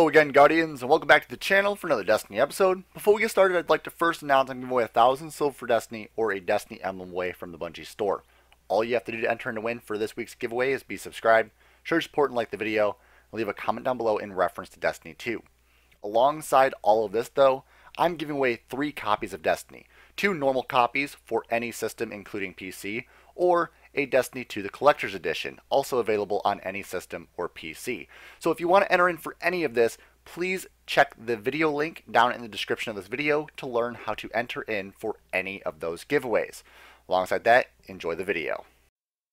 Hello again, Guardians, and welcome back to the channel for another Destiny episode. Before we get started, I'd like to first announce I'm giving away 1,000 silver for Destiny or a Destiny emblem away from the Bungie store. All you have to do to enter and to win for this week's giveaway is be subscribed, show your support and like the video, and leave a comment down below in reference to Destiny 2. Alongside all of this though, I'm giving away 3 copies of Destiny. 2 normal copies for any system including PC, or a Destiny 2 the Collector's Edition, also available on any system or PC. So if you want to enter in for any of this, please check the video link down in the description of this video to learn how to enter in for any of those giveaways. Alongside that, enjoy the video.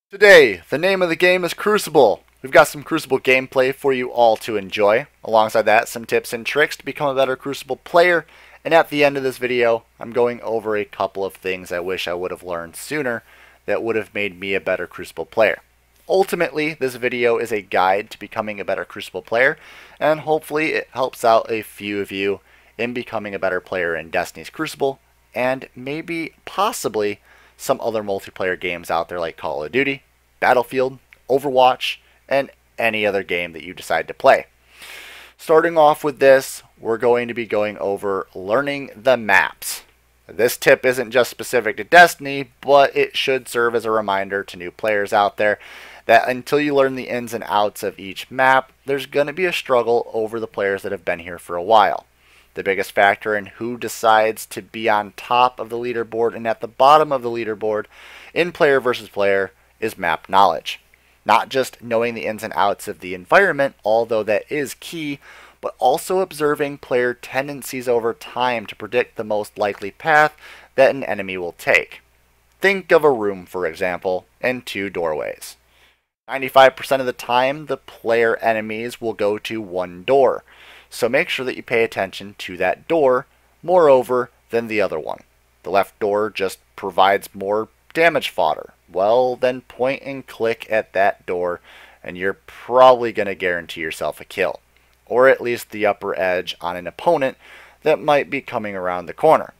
Today, the name of the game is Crucible. We've got some Crucible gameplay for you all to enjoy. Alongside that, some tips and tricks to become a better Crucible player. And at the end of this video, I'm going over a couple of things I wish I would have learned sooner that would have made me a better Crucible player. Ultimately, this video is a guide to becoming a better Crucible player, and hopefully it helps out a few of you in becoming a better player in Destiny's Crucible, and maybe, possibly, some other multiplayer games out there like Call of Duty, Battlefield, Overwatch, and any other game that you decide to play. Starting off with this, we're going to be going over learning the maps. This tip isn't just specific to Destiny, but it should serve as a reminder to new players out there that until you learn the ins and outs of each map, there's going to be a struggle over the players that have been here for a while. The biggest factor in who decides to be on top of the leaderboard and at the bottom of the leaderboard in player versus player is map knowledge. Not just knowing the ins and outs of the environment, although that is key, but also observing player tendencies over time to predict the most likely path that an enemy will take. Think of a room, for example, and 2 doorways. 95% of the time, the player enemies will go to one door, so make sure that you pay attention to that door, moreover, than the other one. The left door just provides more damage fodder. Well, then point and click at that door, and you're probably going to guarantee yourself a kill, or at least the upper edge on an opponent that might be coming around the corner.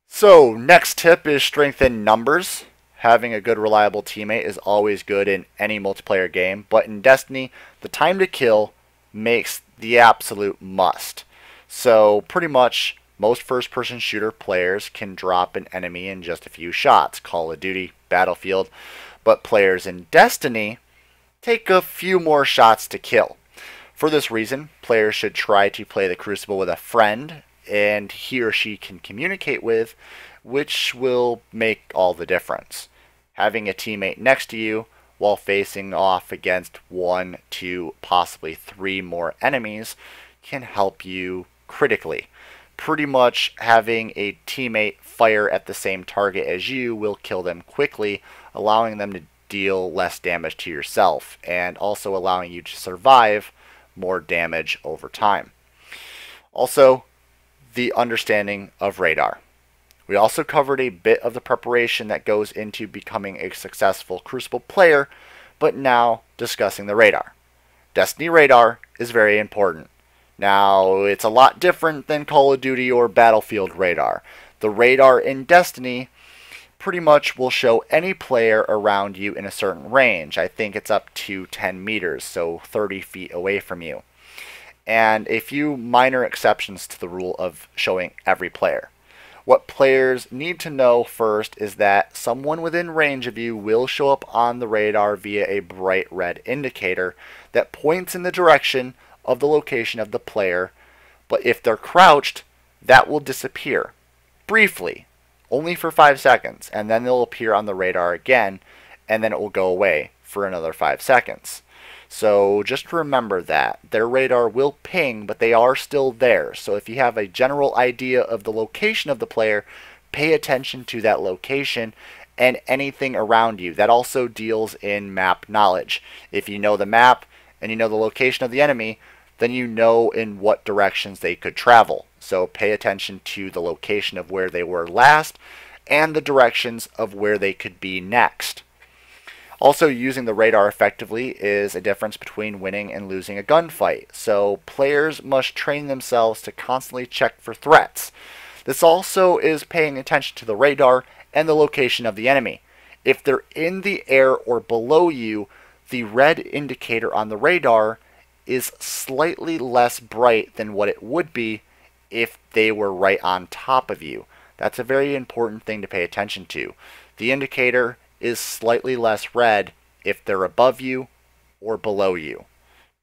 So, next tip is strength in numbers. Having a good reliable teammate is always good in any multiplayer game, but in Destiny, the time to kill makes the absolute must. So, pretty much, most first-person shooter players can drop an enemy in just a few shots, Call of Duty, Battlefield, but players in Destiny take a few more shots to kill. For this reason, players should try to play the Crucible with a friend and he or she can communicate with, which will make all the difference. Having a teammate next to you while facing off against 1, 2, possibly 3 more enemies can help you critically. Pretty much having a teammate fire at the same target as you will kill them quickly, allowing them to deal less damage to yourself and also allowing you to survive more damage over time. Also, the understanding of radar. We also covered a bit of the preparation that goes into becoming a successful Crucible player, but now discussing the radar. Destiny radar is very important. Now, it's a lot different than Call of Duty or Battlefield radar. The radar in Destiny pretty much will show any player around you in a certain range. I think it's up to 10 meters, so 30 feet away from you. And a few minor exceptions to the rule of showing every player. What players need to know first is that someone within range of you will show up on the radar via a bright red indicator that points in the direction of the location of the player, but if they're crouched, that will disappear. Briefly. Only for 5 seconds, and then they'll appear on the radar again, and then it will go away for another 5 seconds. So just remember that. Their radar will ping, but they are still there. So if you have a general idea of the location of the player, pay attention to that location and anything around you. That also deals in map knowledge. If you know the map and you know the location of the enemy, then you know in what directions they could travel. So pay attention to the location of where they were last and the directions of where they could be next. Also, using the radar effectively is a difference between winning and losing a gunfight. So players must train themselves to constantly check for threats. This also is paying attention to the radar and the location of the enemy. If they're in the air or below you, the red indicator on the radar is slightly less bright than what it would be if they were right on top of you. That's a very important thing to pay attention to. The indicator is slightly less red if they're above you or below you.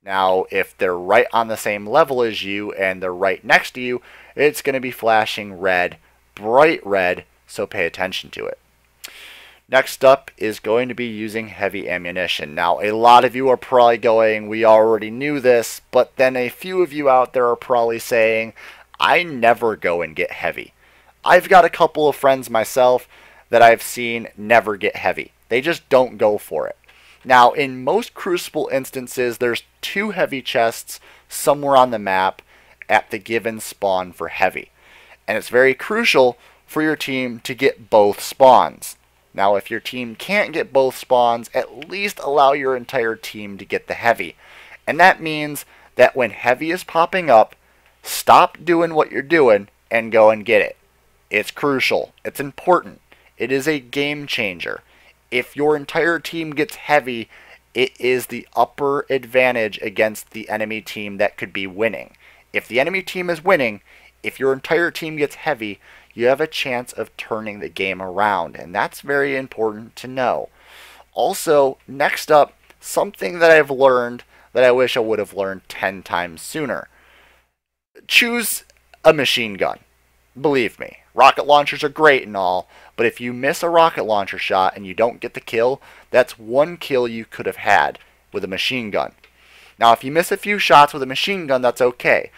Now, if they're right on the same level as you and they're right next to you, it's going to be flashing red, bright red, so pay attention to it. Next up is going to be using heavy ammunition. Now, a lot of you are probably going, we already knew this, but then a few of you out there are probably saying, I never go and get heavy. I've got a couple of friends myself that I've seen never get heavy. They just don't go for it. Now, in most Crucible instances, there's 2 heavy chests somewhere on the map at the given spawn for heavy. And it's very crucial for your team to get both spawns. Now, if your team can't get both spawns, at least allow your entire team to get the heavy. And that means that when heavy is popping up, stop doing what you're doing and go and get it. It's crucial. It's important. It is a game changer. If your entire team gets heavy, it is the upper advantage against the enemy team that could be winning. If the enemy team is winning, if your entire team gets heavy, you have a chance of turning the game around, and that's very important to know. Also, next up, something that I've learned that I wish I would have learned 10 times sooner. Choose a machine gun. Believe me, rocket launchers are great and all, but if you miss a rocket launcher shot and you don't get the kill, that's 1 kill you could have had with a machine gun. Now, if you miss a few shots with a machine gun, that's okay.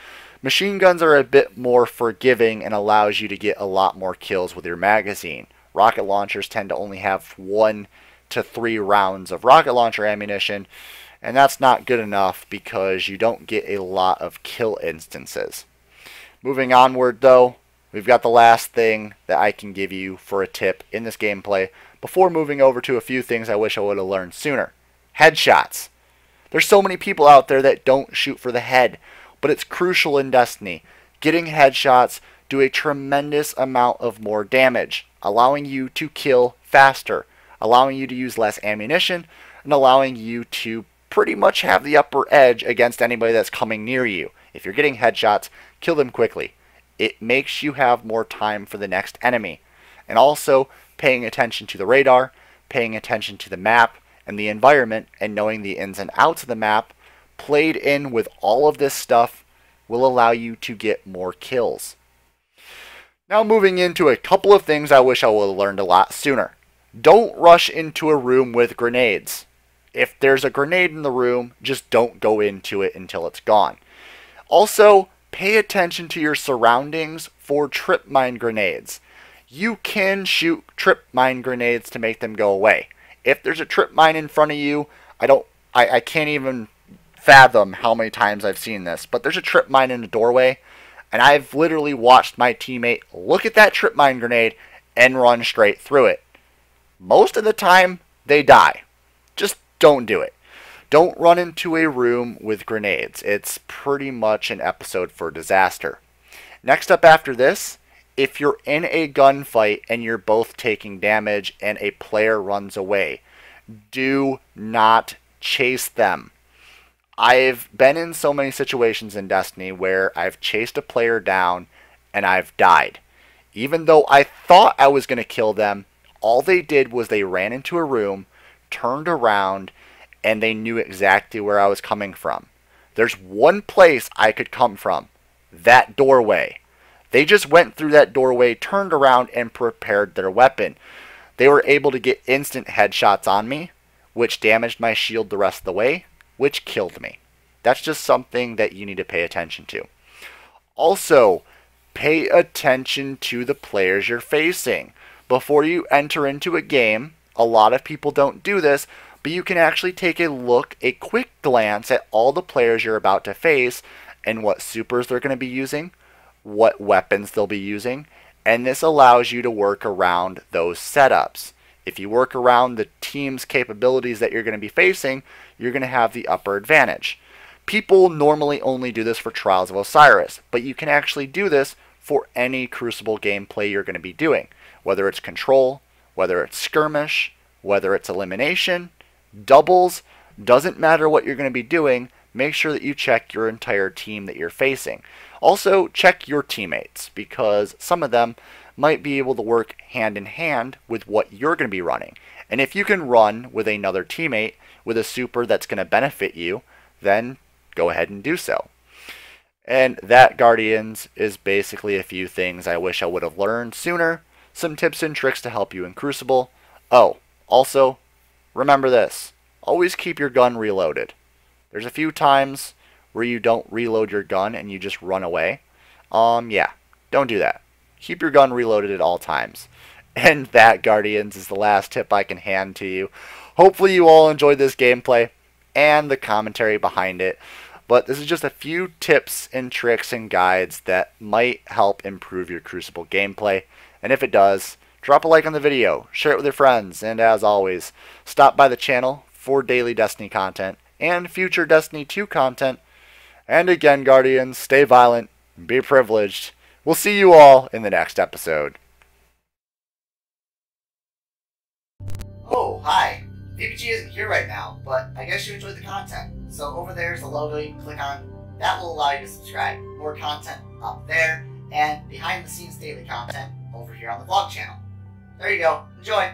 Machine guns are a bit more forgiving and allows you to get a lot more kills with your magazine. Rocket launchers tend to only have 1 to 3 rounds of rocket launcher ammunition, and that's not good enough because you don't get a lot of kill instances. Moving onward though, we've got the last thing that I can give you for a tip in this gameplay before moving over to a few things I wish I would have learned sooner. Headshots. There's so many people out there that don't shoot for the head, but it's crucial in Destiny. Getting headshots do a tremendous amount of more damage, allowing you to kill faster, allowing you to use less ammunition, and allowing you to pretty much have the upper edge against anybody that's coming near you. If you're getting headshots, kill them quickly. It makes you have more time for the next enemy. And also, paying attention to the radar, paying attention to the map and the environment, and knowing the ins and outs of the map, played in with all of this stuff, will allow you to get more kills. Now moving into a couple of things I wish I would have learned a lot sooner. Don't rush into a room with grenades. If there's a grenade in the room, just don't go into it until it's gone. Also, pay attention to your surroundings for trip mine grenades. You can shoot trip mine grenades to make them go away. If there's a trip mine in front of you, I can't even fathom how many times I've seen this, but there's a trip mine in the doorway, and I've literally watched my teammate look at that trip mine grenade and run straight through it. Most of the time, they die. Just don't do it. Don't run into a room with grenades. It's pretty much an episode for disaster. Next up after this, if you're in a gunfight and you're both taking damage and a player runs away, do not chase them. I've been in so many situations in Destiny where I've chased a player down and I've died. Even though I thought I was going to kill them, all they did was they ran into a room, turned around, and they knew exactly where I was coming from. There's one place I could come from, that doorway. They just went through that doorway, turned around, and prepared their weapon. They were able to get instant headshots on me, which damaged my shield the rest of the way, which killed me. That's just something that you need to pay attention to. Also, pay attention to the players you're facing. Before you enter into a game, a lot of people don't do this, but you can actually take a look, a quick glance at all the players you're about to face and what supers they're going to be using, what weapons they'll be using, and this allows you to work around those setups. If you work around the team's capabilities that you're going to be facing, you're going to have the upper advantage. People normally only do this for Trials of Osiris, but you can actually do this for any Crucible gameplay you're going to be doing, whether it's Control, whether it's Skirmish, whether it's Elimination, Doubles, doesn't matter what you're going to be doing, make sure that you check your entire team that you're facing. Also, check your teammates, because some of them might be able to work hand in hand with what you're going to be running. And if you can run with another teammate with a super that's going to benefit you, then go ahead and do so. And that, Guardians, is basically a few things I wish I would have learned sooner. Some tips and tricks to help you in Crucible. Oh, also, remember this. Always keep your gun reloaded. There's a few times where you don't reload your gun and you just run away. Yeah, don't do that. Keep your gun reloaded at all times. And that, Guardians, is the last tip I can hand to you. Hopefully you all enjoyed this gameplay and the commentary behind it. But this is just a few tips and tricks and guides that might help improve your Crucible gameplay. And if it does, drop a like on the video, share it with your friends, and as always, stop by the channel for daily Destiny content and future Destiny 2 content. And again, Guardians, stay violent, be privileged. We'll see you all in the next episode. Oh, hi. VPG isn't here right now, but I guess you enjoyed the content. So over there's a logo you can click on. That will allow you to subscribe. More content up there, and behind the scenes daily content over here on the vlog channel. There you go. Enjoy!